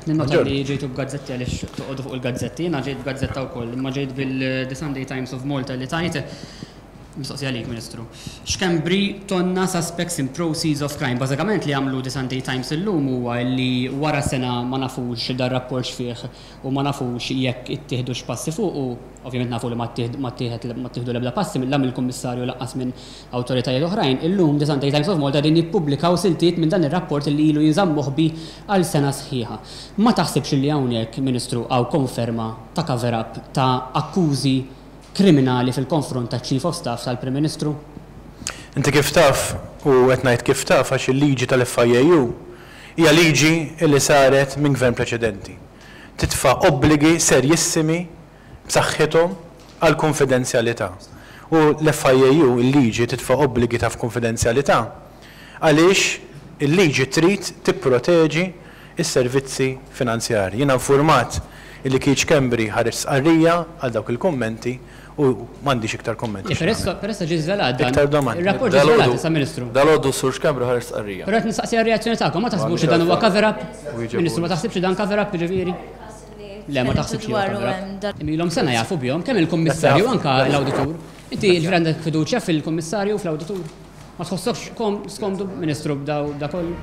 qed ninnota li ġejtu b'gazzetti għaliex toqgħodu fuq il-gazzetti, jiena ġejt b'gazzetta wkoll, imma ġejt bil-The Sunday Times of Malta li tajt mistoqsija għalik, Ministru. X'Kembri tonna suspects in proceeds of crime. Bażikament li għamlu The Sunday Times illum huwa li wara sena ma nafux dar rapport fih u ma nafux jekk ittieħdu x'passi fuq u ovvjament nafu li ma tieħdu l-ebda passi mill-Kummissarju laqqas minn awtoritajiet oħrajn. Illum The Sunday Times of Malta din jippubblikaw siltiet minn dan ir-rapport li ilu jinżammuh bi għal sena sħiħa. Ma taħsibx li hawnhekk, Ministru, għaw konferma ta' cover-up ta' akkużi kriminali fil-konfront ta' Chief of Staff tal-Prim Ministru? Inti kif taf u qed ngħid kif taf għax il-liġi tal-FIAU hija liġi li saret minn gvern preċedenti. Titfa' obbligi serjissimi b'saħħithom għal konfidenzjalità. U l-FIAU il-liġi titfa' obbligi ta' konfidenzjalità għaliex il-liġi trid tipproteġi is-servizzi finanzjarji. Jiena infurmat illi Keith Kembri ħares qarrija għal dawk il-kummenti u m'għandix iktar kommenti. Peressa ġiżvelat dan. Iktar domandi. Ir-rapport ġiżvelat sa' Ministru. Dal-għoddu sur Kembri ħares qarrija. Però qed nistaqsi r-reazzjoni tagħkom, ma taħsbux li dan huwa cover-up? Ministru, ma taħsibx li dan cover-up jiġifieri? Le, ma taħsibx li huwa cover-up. Imilhom sena jafu bihom kemm il-Kummissarju anke l-Awditur. Inti ġifier għandek fiduċja fil-Kummissarju u fl-Awditur? Ma tħossokx skomdu Ministru b'daw da kollu?